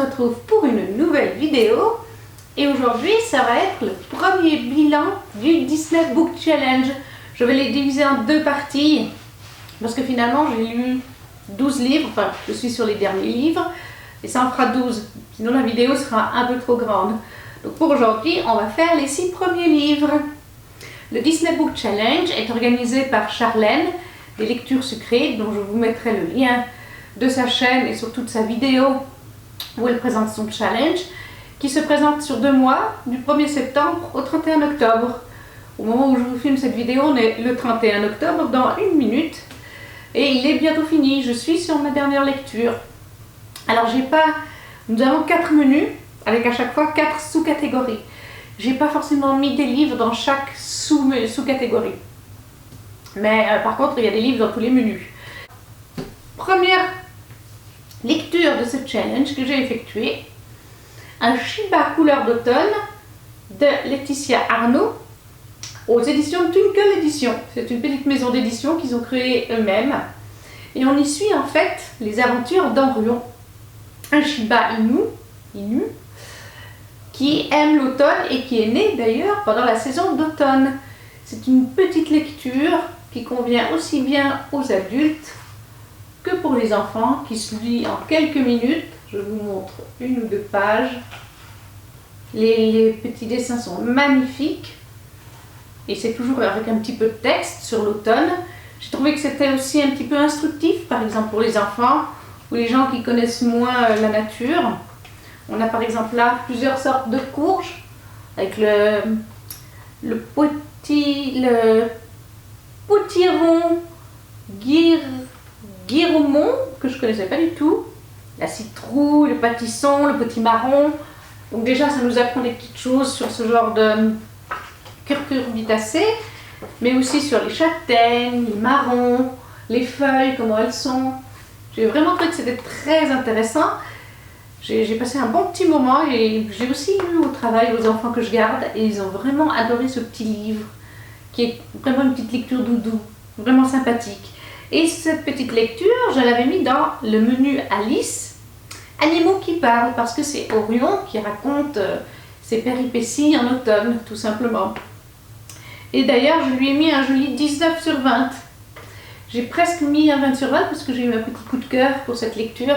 retrouve pour une nouvelle vidéo et aujourd'hui ça va être le premier bilan du Disney Book Challenge. Je vais les diviser en deux parties parce que finalement j'ai lu 12 livres, enfin je suis sur les derniers livres et ça en fera 12, sinon la vidéo sera un peu trop grande. Donc pour aujourd'hui on va faire les 6 premiers livres. Le Disney Book Challenge est organisé par Charlène des Lectures Sucrées, dont je vous mettrai le lien de sa chaîne et surtout de sa vidéo où elle présente son challenge, qui se présente sur 2 mois, du 1er septembre au 31 octobre. Au moment où je vous filme cette vidéo, on est le 31 octobre, dans 1 minute, et il est bientôt fini. Je suis sur ma dernière lecture. Alors nous avons 4 menus, avec à chaque fois 4 sous-catégories. J'ai pas forcément mis des livres dans chaque sous-catégorie. Mais par contre, il y a des livres dans tous les menus. Première lecture de ce challenge que j'ai effectué, un Shiba couleur d'automne de Laetitia Arnaud aux éditions Twinkle Édition. C'est une petite maison d'édition qu'ils ont créée eux-mêmes. Et on y suit en fait les aventures d'Orion, un Shiba Inu, qui aime l'automne et qui est né d'ailleurs pendant la saison d'automne. C'est une petite lecture qui convient aussi bien aux adultes que pour les enfants, qui se lit en quelques minutes. Je vous montre 1 ou 2 pages. Les petits dessins sont magnifiques et c'est toujours avec un petit peu de texte sur l'automne. J'ai trouvé que c'était aussi un petit peu instructif, par exemple pour les enfants ou les gens qui connaissent moins la nature. On a par exemple là plusieurs sortes de courges avec le potiron guiromon que je ne connaissais pas du tout, la citrouille, le pâtisson, le potimarron. Donc déjà ça nous apprend des petites choses sur ce genre de cucurbitacées, mais aussi sur les châtaignes, les marrons, les feuilles, comment elles sont. J'ai vraiment trouvé que c'était très intéressant. J'ai passé un bon petit moment et j'ai aussi lu au travail aux enfants que je garde et ils ont vraiment adoré ce petit livre qui est vraiment une petite lecture doudou, vraiment sympathique. Et cette petite lecture, je l'avais mis dans le menu Alice, Animaux qui parlent, parce que c'est Orion qui raconte ses péripéties en automne, tout simplement. Et d'ailleurs, je lui ai mis un joli 19 sur 20. J'ai presque mis un 20 sur 20 parce que j'ai eu un petit coup de cœur pour cette lecture.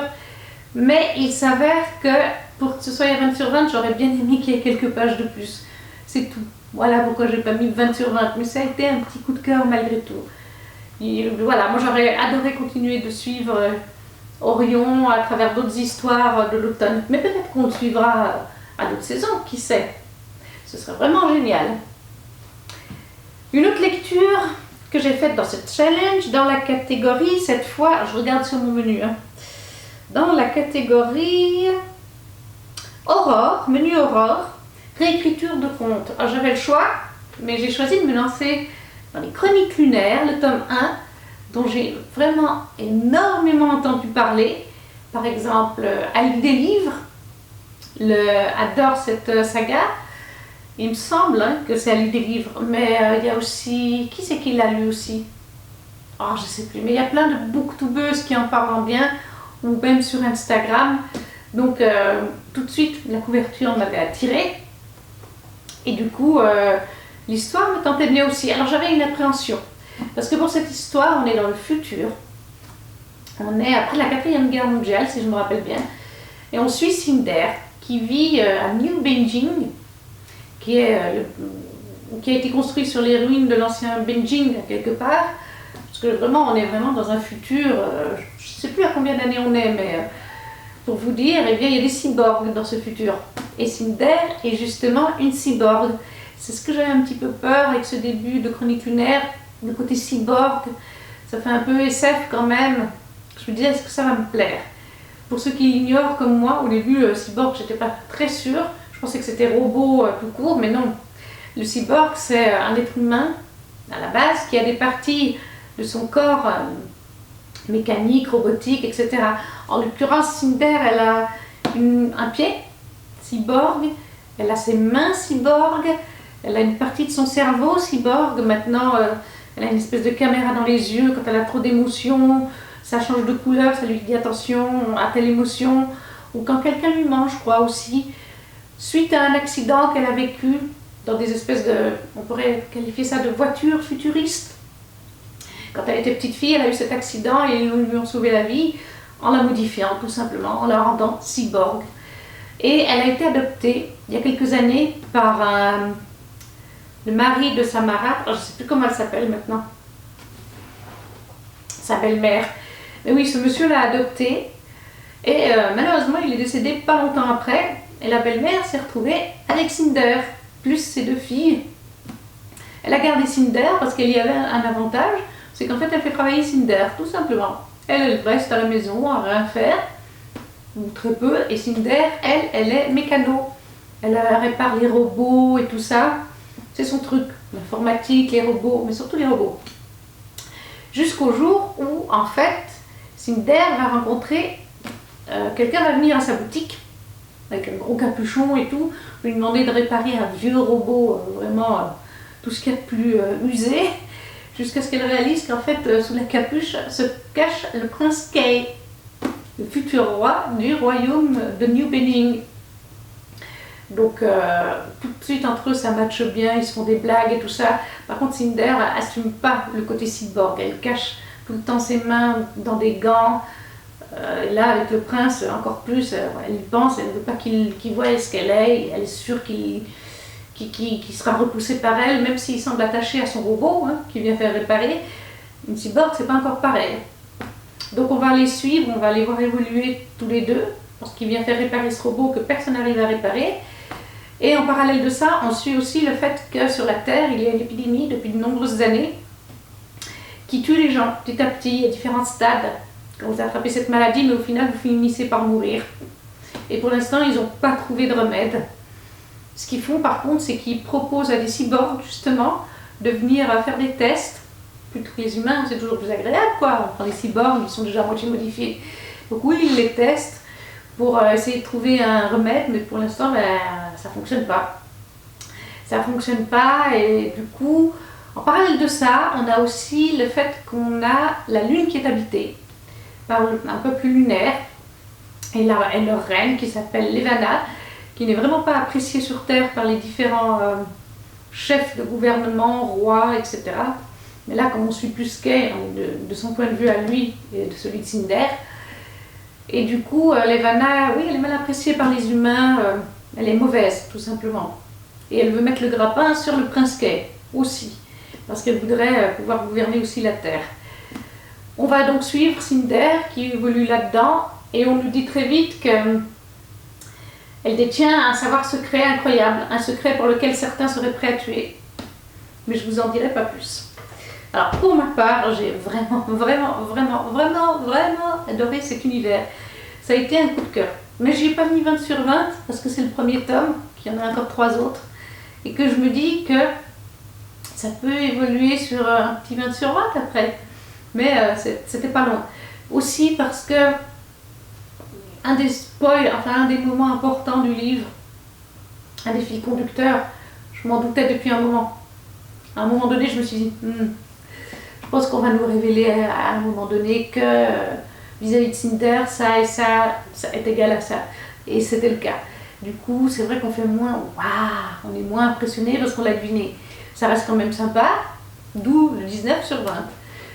Mais il s'avère que pour que ce soit un 20 sur 20, j'aurais bien aimé qu'il y ait quelques pages de plus. C'est tout. Voilà pourquoi j'ai pas mis 20 sur 20. Mais ça a été un petit coup de cœur malgré tout. Et voilà, moi j'aurais adoré continuer de suivre Orion à travers d'autres histoires de l'automne. Mais peut-être qu'on le suivra à d'autres saisons, qui sait. Ce serait vraiment génial. Une autre lecture que j'ai faite dans ce challenge, dans la catégorie, cette fois, je regarde sur mon menu, dans la catégorie Aurore, menu Aurore, réécriture de contes. Alors j'avais le choix, mais j'ai choisi de me lancer dans les Chroniques lunaires, le tome 1, dont j'ai vraiment énormément entendu parler. Par exemple, Ali des livres adore cette saga. Il me semble que c'est Ali des livres, mais il y a aussi... Qui c'est qui l'a lu aussi? Oh, je sais plus, mais il y a plein de booktubeuses qui en parlent en bien, ou même sur Instagram. Donc tout de suite la couverture m'avait attirée et du coup l'histoire me tentait bien aussi. Alors j'avais une appréhension parce que pour cette histoire on est dans le futur, on est après la 4e guerre mondiale si je me rappelle bien, et on suit Cinder qui vit à New Beijing, qui a été construit sur les ruines de l'ancien Beijing quelque part. Parce que vraiment, on est vraiment dans un futur, je ne sais plus à combien d'années on est, mais pour vous dire, eh bien, il y a des cyborgs dans ce futur. Et Cinder est justement une cyborg. C'est ce que j'avais un petit peu peur avec ce début de Chronique lunaire, le côté cyborg. Ça fait un peu SF quand même. Je me disais, est-ce que ça va me plaire? Pour ceux qui l'ignorent comme moi, au début, cyborg, j'étais pas très sûre. Je pensais que c'était robot tout court, mais non. Le cyborg, c'est un être humain, à la base, qui a des parties de son corps mécanique, robotique, etc. En l'occurrence, Cinder, elle a un pied cyborg, elle a ses mains cyborg, elle a une partie de son cerveau cyborg. Maintenant, elle a une espèce de caméra dans les yeux. Quand elle a trop d'émotions, ça change de couleur, ça lui dit attention à telle émotion. ou quand quelqu'un lui ment, je crois aussi, suite à un accident qu'elle a vécu dans des espèces de, on pourrait qualifier ça de voitures futuristes. Quand elle était petite fille, elle a eu cet accident et ils lui ont sauvé la vie en la modifiant tout simplement, en la rendant cyborg. Et elle a été adoptée il y a quelques années par le mari de Samara, je ne sais plus comment elle s'appelle maintenant, sa belle-mère. Mais oui, ce monsieur l'a adoptée et malheureusement il est décédé pas longtemps après et la belle-mère s'est retrouvée avec Cinder, plus ses 2 filles. Elle a gardé Cinder parce qu'il y avait un avantage, c'est qu'en fait elle fait travailler Cinder, tout simplement. Elle reste à la maison à rien faire, ou très peu, et Cinder, elle est mécano. Elle répare les robots et tout ça, c'est son truc, l'informatique, les robots, mais surtout les robots. Jusqu'au jour où, en fait, Cinder va rencontrer, quelqu'un va venir à sa boutique, avec un gros capuchon et tout, lui demander de réparer un vieux robot, vraiment tout ce qu'il y a de plus usé, jusqu'à ce qu'elle réalise qu'en fait, sous la capuche se cache le prince Kay, le futur roi du royaume de New Bening. Donc tout de suite entre eux ça matche bien, ils se font des blagues et tout ça. Par contre Cinder assume pas le côté cyborg, elle cache tout le temps ses mains dans des gants. Et là avec le prince encore plus, elle y pense, elle ne veut pas qu'il voie ce qu'elle est, elle est sûre qu'il sera repoussé par elle, même s'il semble attaché à son robot qui vient faire réparer. Une cyborg c'est pas encore pareil. Donc on va les suivre, on va les voir évoluer tous les deux, parce qu'il vient faire réparer ce robot que personne n'arrive à réparer. Et en parallèle de ça, on suit aussi le fait que sur la Terre, il y a une épidémie depuis de nombreuses années qui tue les gens petit à petit à différents stades. Quand vous attrapez cette maladie, mais au final vous finissez par mourir. Et pour l'instant, ils n'ont pas trouvé de remède. Ce qu'ils font par contre, c'est qu'ils proposent à des cyborgs justement de venir faire des tests. Plutôt que les humains, c'est toujours plus agréable quoi. On prend des cyborgs, ils sont déjà à moitié modifiés. Donc oui, ils les testent pour essayer de trouver un remède, mais pour l'instant, ça ne fonctionne pas. Ça ne fonctionne pas et du coup, en parallèle de ça, on a aussi le fait qu'on a la Lune qui est habitée par un peuple lunaire et leur reine qui s'appelle Levana, qui n'est vraiment pas appréciée sur Terre par les différents chefs de gouvernement, rois, etc. Mais là, comme on suit plus Kay, de son point de vue à lui et de celui de Cinder, et du coup, Levana, oui, elle est mal appréciée par les humains, elle est mauvaise, tout simplement. Et elle veut mettre le grappin sur le prince Kay, aussi, parce qu'elle voudrait pouvoir gouverner aussi la Terre. On va donc suivre Cinder, qui évolue là-dedans, et on nous dit très vite qu'elle détient un savoir secret incroyable, un secret pour lequel certains seraient prêts à tuer. Mais je vous en dirai pas plus. Alors pour ma part, j'ai vraiment adoré cet univers. Ça a été un coup de cœur. Mais je n'y ai pas mis 20 sur 20 parce que c'est le premier tome, qu'il y en a encore 3 autres. Et que je me dis que ça peut évoluer sur un petit 20 sur 20 après. Mais c'était pas long. Aussi parce que un des spoils, enfin un des moments importants du livre, un des fils conducteurs, je m'en doutais depuis un moment. À un moment donné, je me suis dit, je pense qu'on va nous révéler à un moment donné que vis-à-vis de Cinder, ça et ça est égal à ça. Et c'était le cas. Du coup, c'est vrai qu'on fait moins, waouh, on est moins impressionné parce qu'on l'a deviné. Ça reste quand même sympa, d'où le 19 sur 20.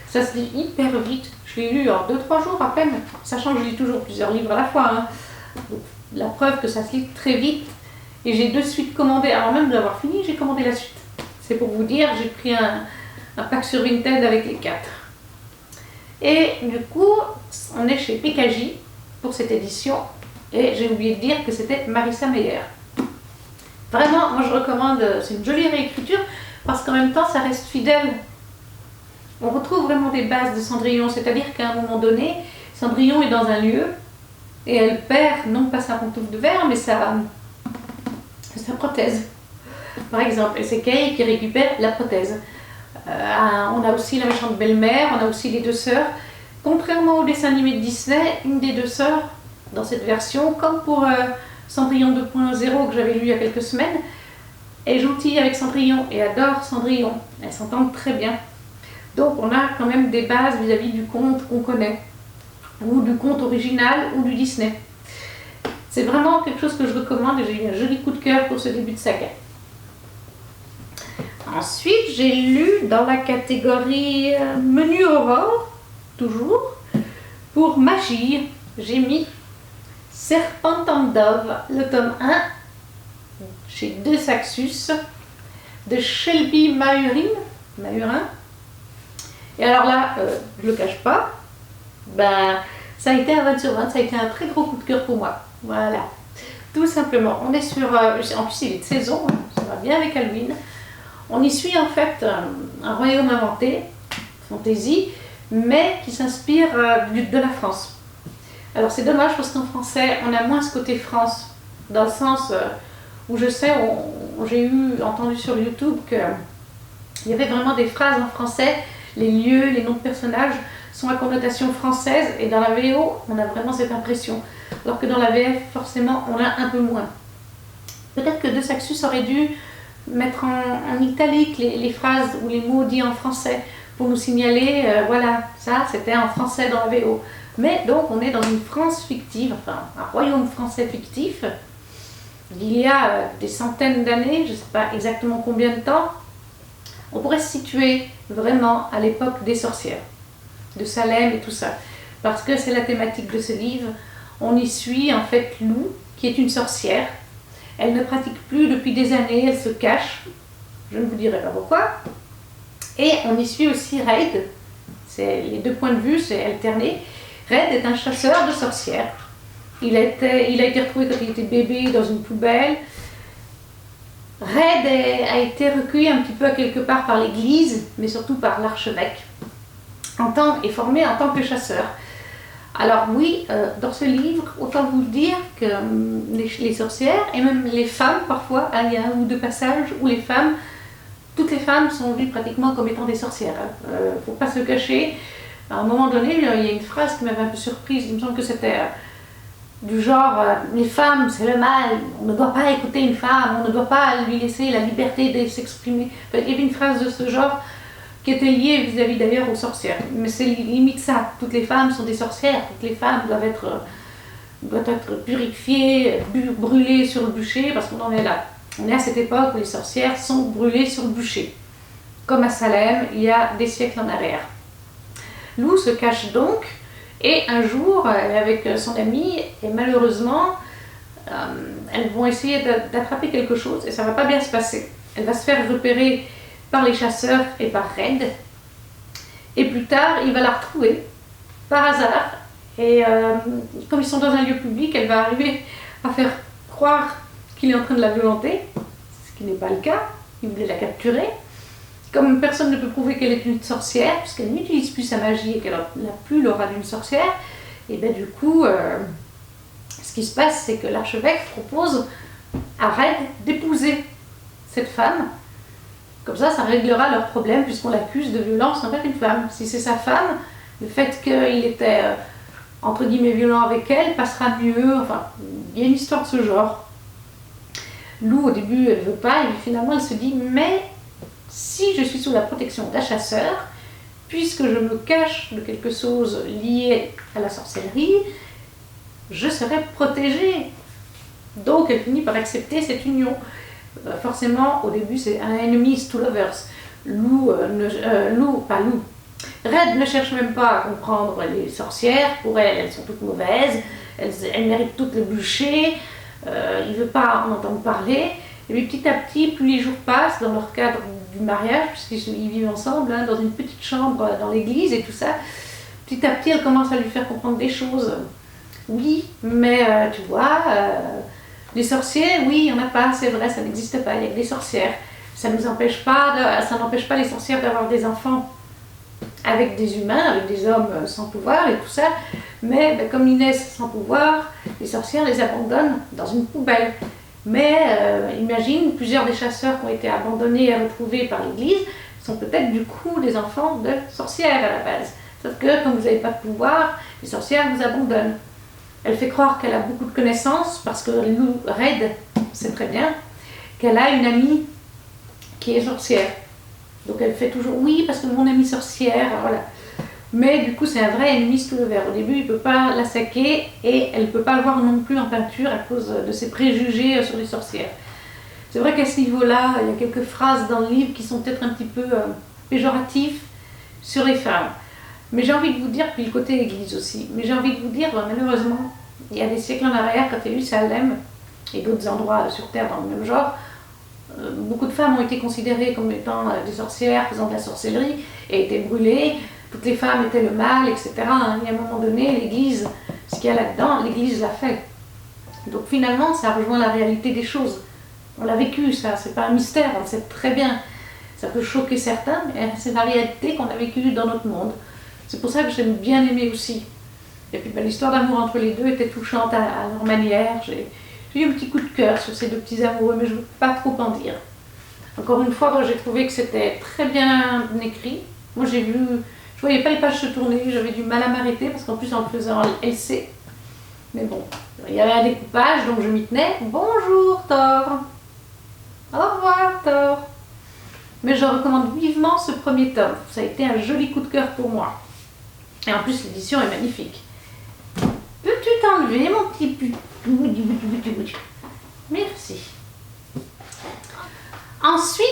Ça se lit hyper vite. Je l'ai lu en 2-3 jours à peine, sachant que je lis toujours plusieurs livres à la fois. Donc, la preuve que ça se lit très vite. Et j'ai de suite commandé, avant même de l'avoir fini, j'ai commandé la suite. C'est pour vous dire, j'ai pris un pack sur Vinted avec les 4. Et du coup, on est chez PKJ pour cette édition. Et j'ai oublié de dire que c'était Marissa Meyer. Vraiment, moi je recommande, c'est une jolie réécriture, parce qu'en même temps, ça reste fidèle. On retrouve vraiment des bases de Cendrillon, c'est-à-dire qu'à un moment donné, Cendrillon est dans un lieu, et elle perd, non pas sa pantoufle de verre, mais sa prothèse. Par exemple, et c'est Kay qui récupère la prothèse. On a aussi la méchante belle-mère, on a aussi les 2 sœurs. Contrairement au dessin animé de Disney, une des 2 sœurs, dans cette version, comme pour Cendrillon 2.0 que j'avais lu il y a quelques semaines, est gentille avec Cendrillon et adore Cendrillon. Elles s'entendent très bien. Donc on a quand même des bases vis-à-vis du conte qu'on connaît, ou du conte original, ou du Disney. C'est vraiment quelque chose que je recommande et j'ai eu un joli coup de cœur pour ce début de saga. Ensuite, j'ai lu dans la catégorie Menu Aurore, toujours, pour magie, j'ai mis Serpent and Dove, le tome 1, chez De Saxus, de Shelby Mahurin. Et alors là, je ne le cache pas, ça a été un 20 sur 20, ça a été un très gros coup de cœur pour moi. Voilà, tout simplement. On est sur, en plus il est de saison, ça va bien avec Halloween. On y suit en fait un royaume inventé, fantasy, mais qui s'inspire de la France. Alors c'est dommage parce qu'en français, on a moins ce côté France, dans le sens où je sais, j'ai entendu sur YouTube qu'il y avait vraiment des phrases en français, les lieux, les noms de personnages sont à connotation française, et dans la VO, on a vraiment cette impression. Alors que dans la VF, forcément, on l'a un peu moins. Peut-être que De Saxus aurait dû mettre en italique les phrases ou les mots dits en français pour nous signaler, voilà, ça c'était en français dans la VO. Mais donc on est dans une France fictive, enfin un royaume français fictif, il y a des centaines d'années, je ne sais pas exactement combien de temps. On pourrait se situer vraiment à l'époque des sorcières, de Salem et tout ça, parce que c'est la thématique de ce livre. On y suit en fait Lou, qui est une sorcière. Elle ne pratique plus depuis des années, elle se cache, je ne vous dirai pas pourquoi. Et on y suit aussi Red, les deux points de vue, c'est alterné. Red est un chasseur de sorcières. Il a été retrouvé quand il était bébé dans une poubelle. Red a été recueilli un petit peu à quelque part par l'église, mais surtout par l'archevêque, et formé en tant que chasseur. Alors oui, dans ce livre, autant vous dire que les sorcières, et même les femmes parfois, il y a un ou deux passages où toutes les femmes sont vues pratiquement comme étant des sorcières. Faut pas se cacher. À un moment donné, il y a une phrase qui m'avait un peu surprise, il me semble que c'était du genre les femmes c'est le mal, on ne doit pas écouter une femme, on ne doit pas lui laisser la liberté de s'exprimer. Enfin, il y avait une phrase de ce genre qui était liée vis-à-vis d'ailleurs aux sorcières. Mais c'est limite ça, toutes les femmes sont des sorcières, toutes les femmes doivent être purifiées, brûlées sur le bûcher, parce qu'on en est là. On est à cette époque où les sorcières sont brûlées sur le bûcher, comme à Salem il y a des siècles en arrière. Lou se cache donc, et un jour, elle est avec son amie, et malheureusement, elles vont essayer d'attraper quelque chose, et ça ne va pas bien se passer. Elle va se faire repérer par les chasseurs et par Red, et plus tard, il va la retrouver, par hasard, et comme ils sont dans un lieu public, elle va arriver à faire croire qu'il est en train de la violenter, ce qui n'est pas le cas, il voulait la capturer. Comme personne ne peut prouver qu'elle est une sorcière, puisqu'elle n'utilise plus sa magie et qu'elle n'a plus l'aura d'une sorcière, et bien du coup, ce qui se passe, c'est que l'archevêque propose à Red d'épouser cette femme. Comme ça réglera leur problème, puisqu'on l'accuse de violence envers une femme. Si c'est sa femme, le fait qu'il était, entre guillemets, violent avec elle passera mieux. Enfin, il y a une histoire de ce genre. Lou, au début, elle ne veut pas, et finalement, elle se dit, mais si je suis sous la protection d'un chasseur, puisque je me cache de quelque chose lié à la sorcellerie, je serai protégée. Donc elle finit par accepter cette union. Forcément, au début, c'est un enemies to lovers. Red ne cherche même pas à comprendre les sorcières. Pour elle, elles sont toutes mauvaises. Elles méritent toutes le bûcher. Il ne veut pas en entendre parler. Et puis petit à petit, plus les jours passent dans leur cadre du mariage, puisqu'ils vivent ensemble, dans une petite chambre dans l'église et tout ça, petit à petit, elle commence à lui faire comprendre des choses. Oui, mais tu vois, les sorciers, oui, il n'y en a pas, c'est vrai, ça n'existe pas, il y a que des sorcières. Ça n'empêche pas les sorcières d'avoir des enfants avec des humains, avec des hommes sans pouvoir et tout ça, mais comme ils naissent sans pouvoir, les sorcières les abandonnent dans une poubelle. Mais imagine, plusieurs des chasseurs qui ont été abandonnés et retrouvés par l'église sont peut-être du coup des enfants de sorcières à la base. Sauf que comme vous n'avez pas de pouvoir, les sorcières vous abandonnent. Elle fait croire qu'elle a beaucoup de connaissances parce que Lou Red sait très bien qu'elle a une amie qui est sorcière. Donc elle fait toujours oui parce que mon amie sorcière, voilà. Mais du coup, c'est un vrai ennemi sous le verre. Au début, il ne peut pas la saquer et elle ne peut pas le voir non plus en peinture à cause de ses préjugés sur les sorcières. C'est vrai qu'à ce niveau-là, il y a quelques phrases dans le livre qui sont peut-être un petit peu péjoratives sur les femmes. Mais j'ai envie de vous dire, puis le côté église aussi, mais j'ai envie de vous dire, malheureusement, il y a des siècles en arrière, quand il y a eu Salem et d'autres endroits sur Terre dans le même genre, beaucoup de femmes ont été considérées comme étant des sorcières, faisant de la sorcellerie, et étaient brûlées. Toutes les femmes étaient le mal, etc. Et à un moment donné, l'Église, ce qu'il y a là-dedans, l'Église l'a fait. Donc finalement, ça rejoint la réalité des choses. On l'a vécu, ça, c'est pas un mystère, on le sait très bien. Ça peut choquer certains, mais c'est la réalité qu'on a vécue dans notre monde. C'est pour ça que j'aime bien aimer aussi. Et puis l'histoire d'amour entre les deux était touchante à leur manière. J'ai eu un petit coup de cœur sur ces deux petits amoureux, mais je ne veux pas trop en dire. Encore une fois, moi j'ai trouvé que c'était très bien écrit. Moi j'ai vu, je voyais pas les pages se tourner, j'avais du mal à m'arrêter parce qu'en plus en le faisant LC. Mais bon, il y avait un découpage, donc je m'y tenais. Bonjour Thor. Au revoir Thor. Mais je recommande vivement ce premier tome. Ça a été un joli coup de cœur pour moi. Et en plus l'édition est magnifique. Peux-tu t'enlever mon petit put? Merci. Ensuite,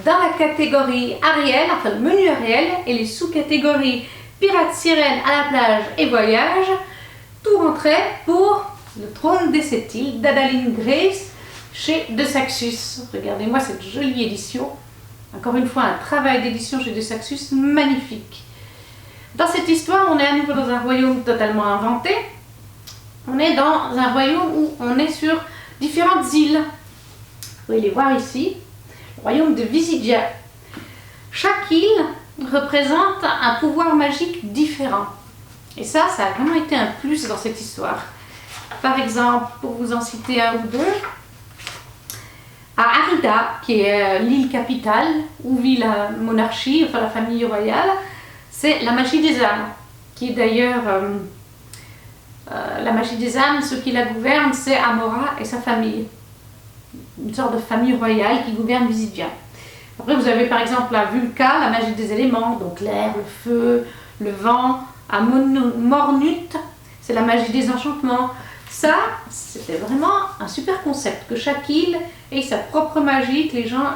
dans la catégorie Ariel, enfin le menu Ariel et les sous-catégories Pirates, sirènes, à la plage et voyage, tout rentrait pour le trône des sept îles d'Adaline Grace chez De Saxus. Regardez-moi cette jolie édition. Encore une fois, un travail d'édition chez De Saxus magnifique. Dans cette histoire, on est à nouveau dans un royaume totalement inventé. On est dans un royaume où on est sur différentes îles. Vous pouvez les voir ici. Le royaume de Visidia. Chaque île représente un pouvoir magique différent. Et ça a vraiment été un plus dans cette histoire. Par exemple, pour vous en citer un ou deux, à Arida, qui est l'île capitale, où vit la monarchie, enfin la famille royale, c'est la magie des âmes, qui est d'ailleurs la magie des âmes, ceux qui la gouvernent, c'est Amora et sa famille. Une sorte de famille royale qui gouverne Visidia. Après, vous avez par exemple la Vulca, la magie des éléments, donc l'air, le feu, le vent. À Mornut, c'est la magie des enchantements. Ça, c'était vraiment un super concept, que chaque île ait sa propre magie, que les gens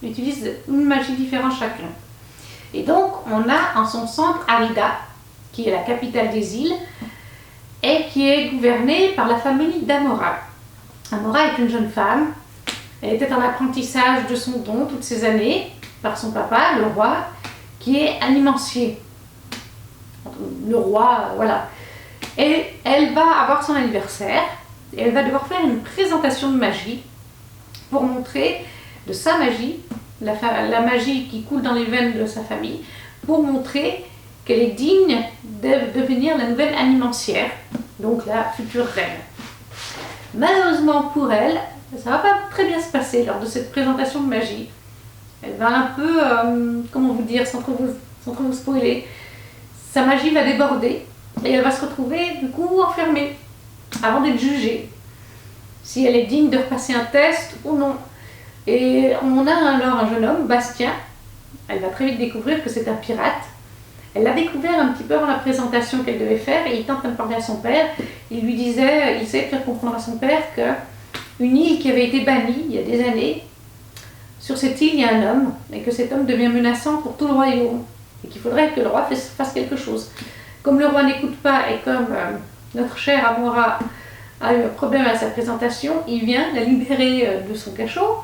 utilisent une magie différente chacun. Et donc, on a en son centre Arida, qui est la capitale des îles, et qui est gouvernée par la famille d'Amora. Amora est une jeune femme. Elle était en apprentissage de son don toutes ces années par son papa, le roi, qui est animancier. Le roi, voilà. Et elle va avoir son anniversaire et elle va devoir faire une présentation de magie pour montrer de sa magie, la magie qui coule dans les veines de sa famille, pour montrer qu'elle est digne de devenir la nouvelle animancière, donc la future reine. Malheureusement pour elle, ça ne va pas très bien se passer lors de cette présentation de magie. Elle va un peu, comment vous dire, sans trop vous spoiler, sa magie va déborder et elle va se retrouver du coup enfermée avant d'être jugée. Si elle est digne de repasser un test ou non. Et on a alors un jeune homme, Bastien. Elle va très vite découvrir que c'est un pirate. Elle l'a découvert un petit peu avant la présentation qu'elle devait faire et il est en train de parler à son père. Il lui disait, il essayait de faire comprendre à son père qu'une île qui avait été bannie il y a des années, sur cette île il y a un homme et que cet homme devient menaçant pour tout le royaume et qu'il faudrait que le roi fasse quelque chose. Comme le roi n'écoute pas et comme notre cher Amora a eu un problème à sa présentation, il vient la libérer de son cachot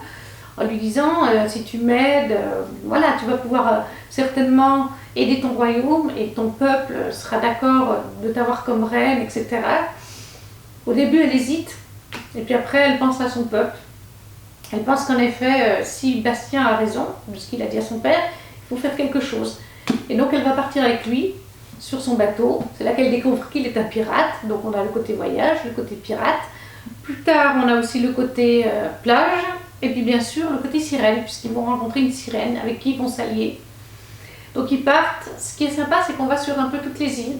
en lui disant si tu m'aides, voilà, tu vas pouvoir certainement aider ton royaume et ton peuple sera d'accord de t'avoir comme reine, etc. Au début, elle hésite et puis après, elle pense à son peuple. Elle pense qu'en effet, si Bastien a raison de ce qu'il a dit à son père, il faut faire quelque chose. Et donc, elle va partir avec lui sur son bateau. C'est là qu'elle découvre qu'il est un pirate. Donc, on a le côté voyage, le côté pirate. Plus tard, on a aussi le côté plage. Et puis, bien sûr, le côté sirène, puisqu'ils vont rencontrer une sirène avec qui ils vont s'allier. Donc, ils partent. Ce qui est sympa, c'est qu'on va sur un peu toutes les îles.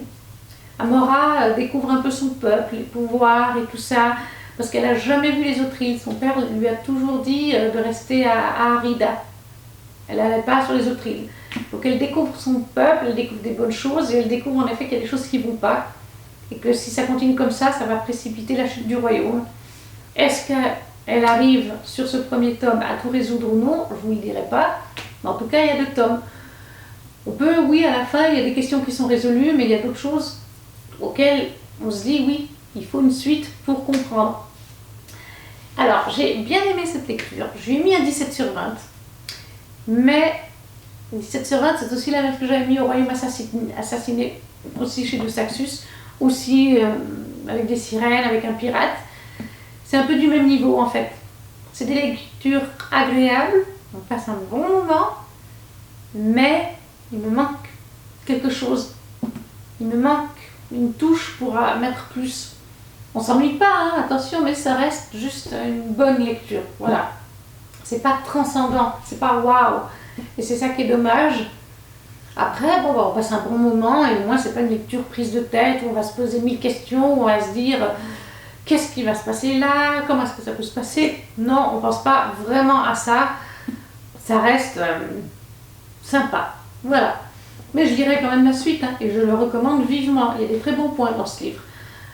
Amora découvre un peu son peuple, les pouvoirs et tout ça, parce qu'elle n'a jamais vu les autres îles. Son père lui a toujours dit de rester à Arida. Elle n'allait pas sur les autres îles. Donc elle découvre son peuple, elle découvre des bonnes choses et elle découvre en effet qu'il y a des choses qui ne vont pas et que si ça continue comme ça va précipiter la chute du royaume. Est-ce qu'elle arrive sur ce premier tome à tout résoudre ou non? Je ne vous le dirai pas, mais en tout cas il y a 2 tomes. On peut, oui, à la fin il y a des questions qui sont résolues, mais il y a d'autres choses auxquelles on se dit oui, il faut une suite pour comprendre. Alors j'ai bien aimé cette lecture, je lui ai mis un 17 sur 20, mais 17 sur 20 c'est aussi la note que j'avais mis au Royaume assassiné, aussi chez De Saxus, aussi avec des sirènes, avec un pirate. C'est un peu du même niveau en fait. C'est des lectures agréables, on passe un bon moment, mais il me manque quelque chose. Il me manque une touche pour mettre plus. On s'ennuie pas, hein, attention, mais ça reste juste une bonne lecture. Voilà. C'est pas transcendant, c'est pas waouh. Et c'est ça qui est dommage. Après, bon, on passe un bon moment et au moins c'est pas une lecture prise de tête où on va se poser 1000 questions, où on va se dire qu'est-ce qui va se passer là, comment est-ce que ça peut se passer. Non, on pense pas vraiment à ça. Ça reste sympa. Voilà. Mais je dirais quand même la suite, hein, et je le recommande vivement. Il y a des très bons points dans ce livre.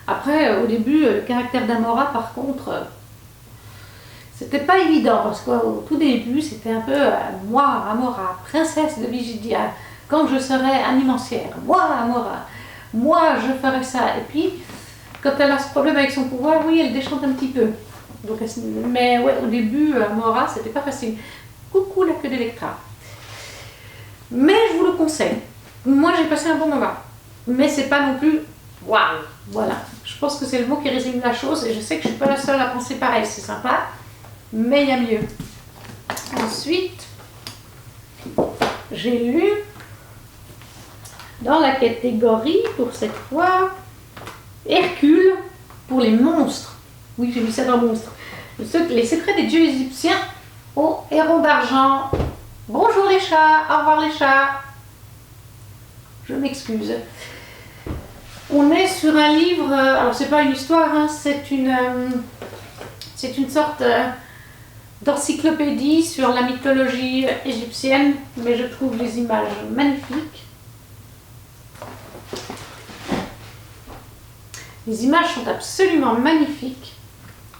Après, au début, le caractère d'Amora, par contre, c'était pas évident, parce qu'au tout début, c'était un peu moi, Amora, princesse de Vigidia, quand je serai animancière, moi, Amora, moi, je ferai ça. Et puis, quand elle a ce problème avec son pouvoir, oui, elle déchante un petit peu. Donc, mais ouais, au début, Amora, c'était pas facile. Coucou la queue d'Electra. Mais je vous le conseille. Moi, j'ai passé un bon moment. Mais c'est pas non plus waouh. Voilà. Je pense que c'est le mot qui résume la chose et je sais que je suis pas la seule à penser pareil. C'est sympa, mais il y a mieux. Ensuite, j'ai lu dans la catégorie, pour cette fois, Hercule pour les monstres. Oui, j'ai mis ça dans monstres. Les secrets des dieux égyptiens au héron d'argent. Bonjour les chats, au revoir les chats. Je m'excuse. On est sur un livre, alors c'est pas une histoire, hein, c'est une sorte d'encyclopédie sur la mythologie égyptienne, mais je trouve les images magnifiques. Les images sont absolument magnifiques.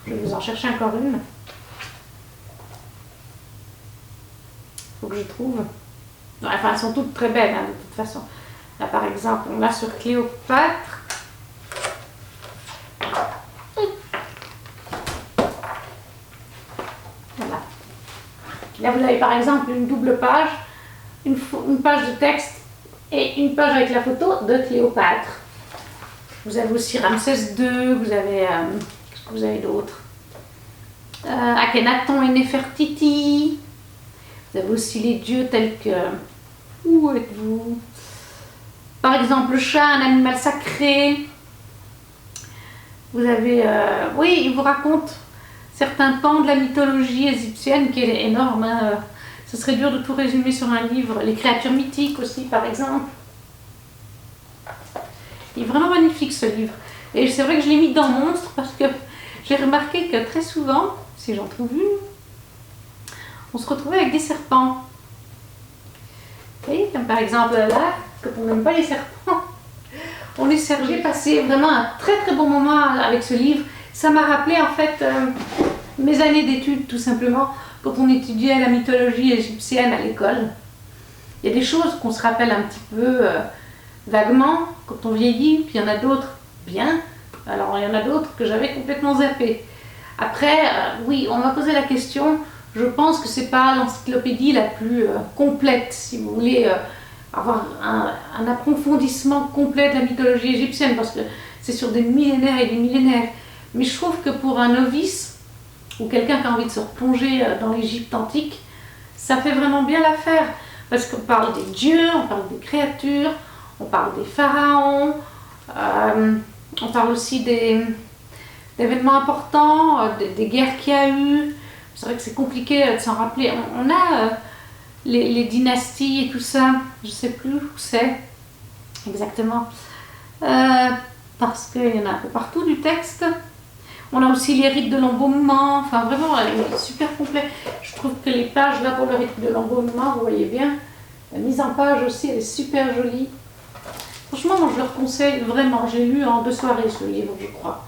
Je vais vous en chercher encore une. Faut que je trouve. Enfin, elles sont toutes très belles, hein, de toute façon. Là, par exemple, on a sur Cléopâtre. Voilà. Là, vous avez par exemple une double page, une page de texte et une page avec la photo de Cléopâtre. Vous avez aussi Ramsès II, vous avez... qu'est-ce que vous avez d'autre? Akhenaton et Néfertiti. Vous avez aussi les dieux tels que... Où êtes-vous? Par exemple, le chat, un animal sacré. Vous avez... oui, il vous raconte certains pans de la mythologie égyptienne qui est énorme. Hein. Ce serait dur de tout résumer sur un livre. Les créatures mythiques aussi, par exemple. Il est vraiment magnifique ce livre. Et c'est vrai que je l'ai mis dans Monstres parce que j'ai remarqué que très souvent, si j'en trouve une, on se retrouvait avec des serpents. Vous voyez, comme par exemple là, quand on n'aime pas les serpents, on est servi de passer vraiment un très très bon moment avec ce livre. Ça m'a rappelé en fait mes années d'études tout simplement, quand on étudiait la mythologie égyptienne à l'école. Il y a des choses qu'on se rappelle un petit peu vaguement quand on vieillit, puis il y en a d'autres bien. Alors il y en a d'autres que j'avais complètement zappé. Après, oui, on m'a posé la question. Je pense que c'est pas l'encyclopédie la plus complète, si vous voulez avoir un approfondissement complet de la mythologie égyptienne, parce que c'est sur des millénaires et des millénaires. Mais je trouve que pour un novice, ou quelqu'un qui a envie de se replonger dans l'Égypte antique, ça fait vraiment bien l'affaire, parce qu'on parle des dieux, on parle des créatures, on parle des pharaons, on parle aussi d'événements importants, des guerres qu'il y a eu. C'est vrai que c'est compliqué de s'en rappeler. On a les dynasties et tout ça, je ne sais plus où c'est exactement, parce qu'il y en a un peu partout du texte. On a aussi les rites de l'embaumement, enfin vraiment, elle est super complet. Je trouve que les pages là pour le rite de l'embaumement, vous voyez bien, La mise en page aussi, elle est super jolie. Franchement, moi, je le conseille vraiment. J'ai lu en 2 soirées ce livre, je crois.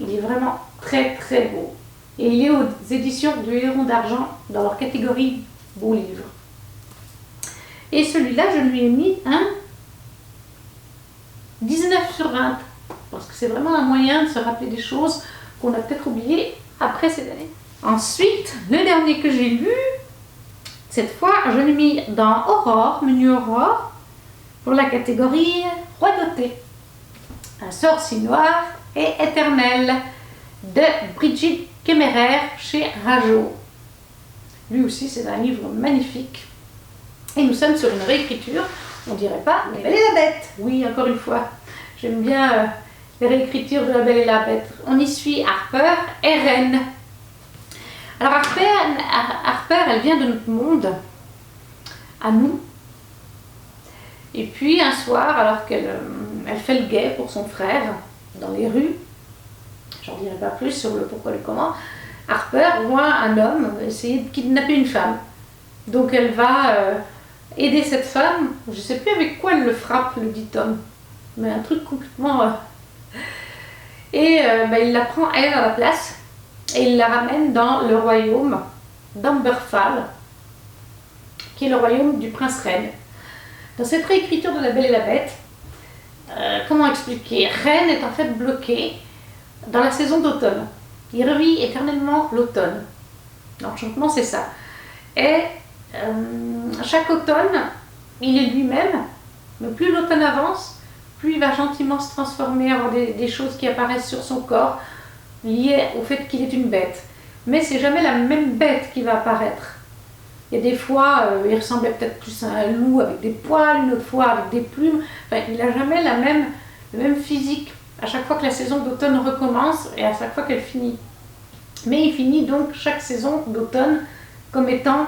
Il est vraiment très très beau. Et il est aux éditions du Héron d'Argent dans leur catégorie beau livre. Et celui-là, je lui ai mis un 19 sur 20. Parce que c'est vraiment un moyen de se rappeler des choses qu'on a peut-être oubliées après ces années. Ensuite, le dernier que j'ai lu, cette fois, je l'ai mis dans Aurore, menu Aurore, pour la catégorie Royauté. Un sorcier noir et éternel de Brigitte Kemmerer chez Rageot. Lui aussi, c'est un livre magnifique. Et nous sommes sur une réécriture, on dirait pas La Belle et la Bête. Oui, encore une fois, j'aime bien les réécritures de La Belle et la Bête. On y suit Harper et Reine. Alors Harper, elle vient de notre monde, à nous. Et puis un soir, alors qu'elle fait le guet pour son frère, dans les rues, j'en dirai pas plus sur le pourquoi et le comment, Harper voit un homme essayer de kidnapper une femme. Donc elle va aider cette femme, je ne sais plus avec quoi elle le frappe, le dit homme, mais un truc complètement... Et il la prend elle à la place, et il la ramène dans le royaume d'Amberfall, qui est le royaume du prince Reine. Dans cette réécriture de La Belle et la Bête, comment expliquer? Reine est en fait bloquée dans la saison d'automne. Il revit éternellement l'automne. L'enchantement, c'est ça. Et chaque automne, il est lui-même, mais plus l'automne avance, plus il va gentiment se transformer, avoir des choses qui apparaissent sur son corps, liées au fait qu'il est une bête. Mais c'est jamais la même bête qui va apparaître. Il y a des fois, il ressemblait peut-être plus à un loup avec des poils, une autre fois avec des plumes. Enfin, il n'a jamais le même physique à chaque fois que la saison d'automne recommence et à chaque fois qu'elle finit. Mais il finit donc chaque saison d'automne comme étant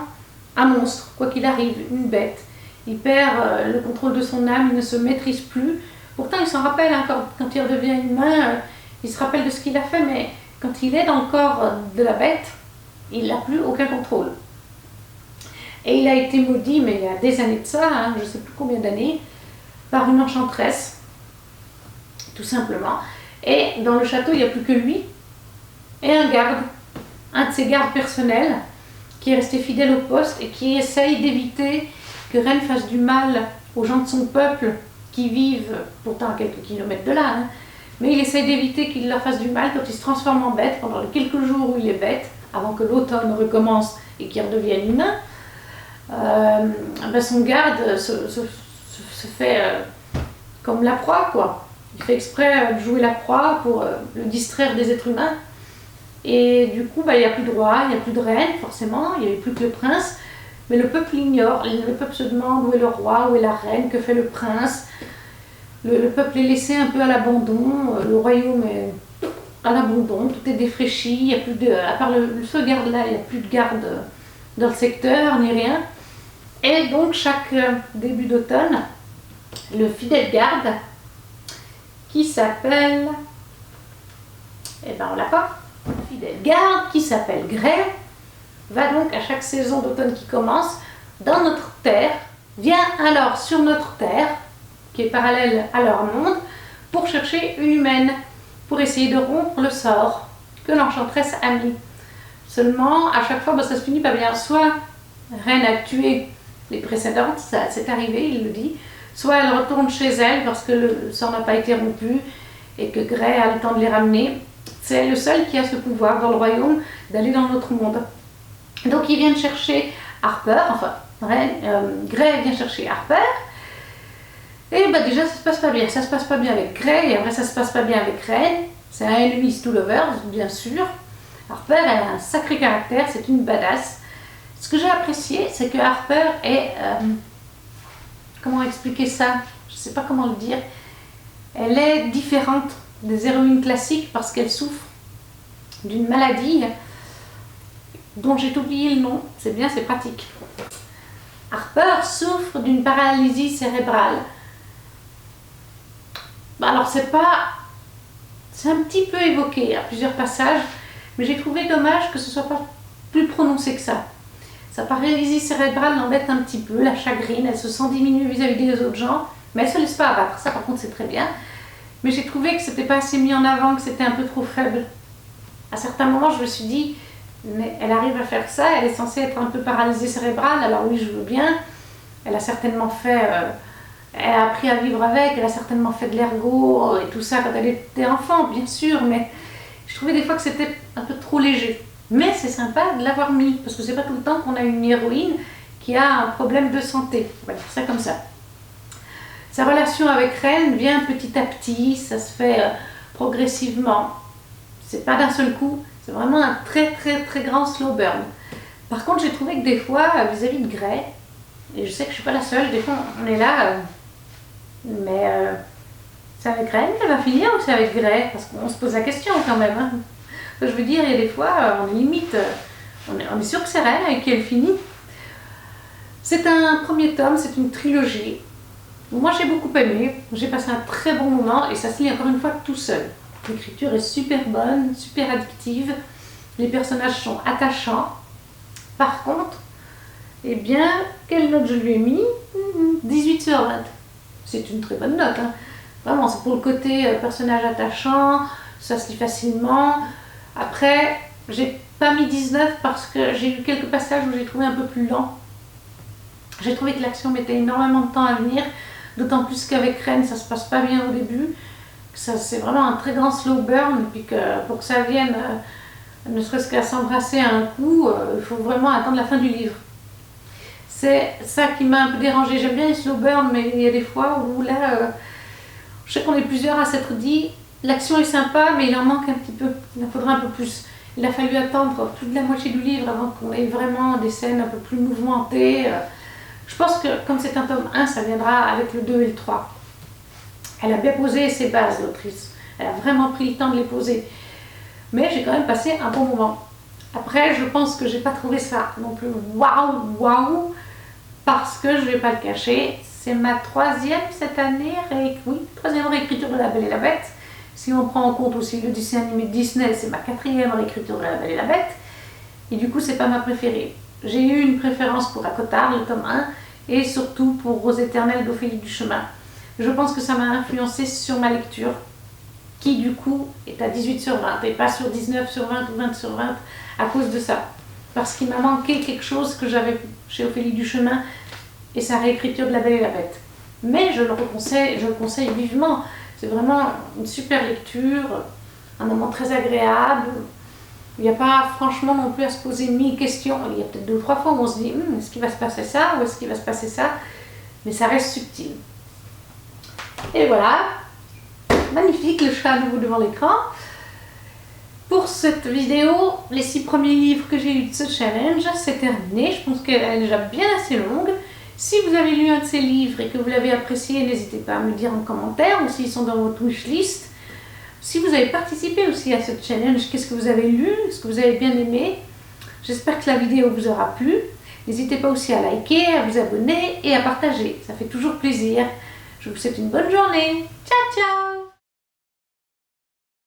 un monstre, quoi qu'il arrive, une bête. Il perd le contrôle de son âme, il ne se maîtrise plus. Pourtant, il s'en rappelle, hein, quand il redevient humain, il se rappelle de ce qu'il a fait, mais quand il est dans le corps de la bête, il n'a plus aucun contrôle. Et il a été maudit, mais il y a des années de ça, hein, je ne sais plus combien d'années, par une enchanteresse, tout simplement. Et dans le château, il n'y a plus que lui et un garde, un de ses gardes personnels, qui est resté fidèle au poste et qui essaye d'éviter que Reine fasse du mal aux gens de son peuple qui vivent pourtant à quelques kilomètres de là. Hein. Mais il essaye d'éviter qu'il leur fasse du mal quand il se transforme en bête, pendant les quelques jours où il est bête, avant que l'automne recommence et qu'il redevienne humain. Son garde se fait comme la proie, quoi. Il fait exprès de jouer la proie pour le distraire des êtres humains. Et du coup, il n'y a plus de roi, il n'y a plus de reine, forcément, il n'y avait plus que le prince. Mais le peuple l'ignore, le peuple se demande où est le roi, où est la reine, que fait le prince. Le peuple est laissé un peu à l'abandon, le royaume est à l'abandon, tout est défraîchi, il y a plus de, à part ce garde-là, il n'y a plus de garde dans le secteur, ni rien. Et donc, chaque début d'automne, le fidèle garde, qui s'appelle, on l'a pas, le fidèle garde, qui s'appelle Gray, va donc à chaque saison d'automne qui commence, dans notre terre, vient alors sur notre terre, qui est parallèle à leur monde, pour chercher une humaine, pour essayer de rompre le sort que l'enchanteresse a mis. Seulement, à chaque fois, ça se finit pas bien. Soit Reine a tué les précédentes, ça c'est arrivé, il le dit, soit elle retourne chez elle parce que le sort n'a pas été rompu et que Gray a le temps de les ramener. C'est le seul qui a ce pouvoir dans le royaume d'aller dans notre monde. Donc ils viennent chercher Harper, enfin Gray vient chercher Harper. Et déjà ça se passe pas bien. Ça se passe pas bien avec Gray et après ça se passe pas bien avec Reine. C'est un enemies to lovers, bien sûr. Harper a un sacré caractère, c'est une badass. Ce que j'ai apprécié, c'est que Harper est... comment expliquer ça? Je sais pas comment le dire. Elle est différente des héroïnes classiques parce qu'elle souffre d'une maladie dont j'ai oublié le nom. C'est bien, c'est pratique. Harper souffre d'une paralysie cérébrale. Alors c'est un petit peu évoqué à plusieurs passages, mais j'ai trouvé dommage que ce soit pas plus prononcé que ça. Sa paralysie cérébrale l'embête un petit peu, la chagrine, elle se sent diminuée vis-à-vis des autres gens, mais elle ne se laisse pas abattre, ça par contre c'est très bien. Mais j'ai trouvé que c'était pas assez mis en avant, que c'était un peu trop faible. À certains moments, je me suis dit, mais elle arrive à faire ça, elle est censée être un peu paralysée cérébrale, alors oui, je veux bien. Elle a certainement fait, elle a appris à vivre avec, elle a certainement fait de l'ergo et tout ça quand elle était enfant, bien sûr, mais je trouvais des fois que c'était un peu trop léger. Mais c'est sympa de l'avoir mis, parce que c'est pas tout le temps qu'on a une héroïne qui a un problème de santé. On va dire ça comme ça. Sa relation avec Ren vient petit à petit, ça se fait progressivement. C'est pas d'un seul coup, c'est vraiment un très grand slow burn. Par contre, j'ai trouvé que des fois, vis-à-vis de Grey, et je sais que je suis pas la seule, des fois on est là, mais c'est avec Ren qu'elle va finir ou c'est avec Grey? Parce qu'on se pose la question quand même. Hein. Je veux dire, il y a des fois, on est limite, on est sûr que c'est Ren avec qui elle finit. C'est un premier tome, c'est une trilogie. Moi j'ai beaucoup aimé, j'ai passé un très bon moment et ça se lit encore une fois tout seul. L'écriture est super bonne, super addictive, les personnages sont attachants. Par contre, eh bien, quelle note je lui ai mis? 18 sur 20. C'est une très bonne note. Hein. Vraiment, c'est pour le côté personnage attachant, ça se lit facilement. Après, j'ai pas mis 19 parce que j'ai eu quelques passages où j'ai trouvé un peu plus lent. J'ai trouvé que l'action mettait énormément de temps à venir, d'autant plus qu'avec Ren, ça se passe pas bien au début. C'est vraiment un très grand slow burn, et puis que pour que ça vienne, ne serait-ce qu'à s'embrasser à un coup, il faut vraiment attendre la fin du livre. C'est ça qui m'a un peu dérangée. J'aime bien les slow burn, mais il y a des fois où là, je sais qu'on est plusieurs à s'être dit, l'action est sympa, mais il en manque un petit peu, il en faudra un peu plus. Il a fallu attendre toute la moitié du livre avant qu'on ait vraiment des scènes un peu plus mouvementées. Je pense que comme c'est un tome 1, ça viendra avec le 2 et le 3. Elle a bien posé ses bases, l'autrice. Elle a vraiment pris le temps de les poser. Mais j'ai quand même passé un bon moment. Après, je pense que j'ai pas trouvé ça non plus waouh, parce que je vais pas le cacher, c'est ma troisième cette année, troisième réécriture de La Belle et la Bête. Si on prend en compte aussi le dessin animé de Disney, c'est ma quatrième réécriture de La Belle et la Bête. Et du coup, c'est pas ma préférée. J'ai eu une préférence pour Acotard, le tome 1, et surtout pour Rose éternelle d'Ophélie Duchemin. Je pense que ça m'a influencé sur ma lecture, qui du coup est à 18 sur 20, et pas sur 19 sur 20 ou 20 sur 20 à cause de ça. Parce qu'il m'a manqué quelque chose que j'avais chez Ophélie Duchemin et sa réécriture de La Belle et la Bête. Mais je le conseille vivement. C'est vraiment une super lecture, un moment très agréable. Il n'y a pas franchement non plus à se poser 1000 questions. Il y a peut-être 2 ou 3 fois où on se dit est-ce qu'il va se passer ça ou est-ce qu'il va se passer ça, mais ça reste subtil. Et voilà, magnifique, le chat à nouveau devant l'écran. Pour cette vidéo, les 6 premiers livres que j'ai eu de ce challenge, c'est terminé. Je pense qu'elle est déjà bien assez longue. Si vous avez lu un de ces livres et que vous l'avez apprécié, n'hésitez pas à me le dire en commentaire ou s'ils sont dans votre wishlist. Si vous avez participé aussi à ce challenge, qu'est-ce que vous avez lu? Est-ce que vous avez bien aimé? J'espère que la vidéo vous aura plu. N'hésitez pas aussi à liker, à vous abonner et à partager. Ça fait toujours plaisir. Je vous souhaite une bonne journée. Ciao, ciao!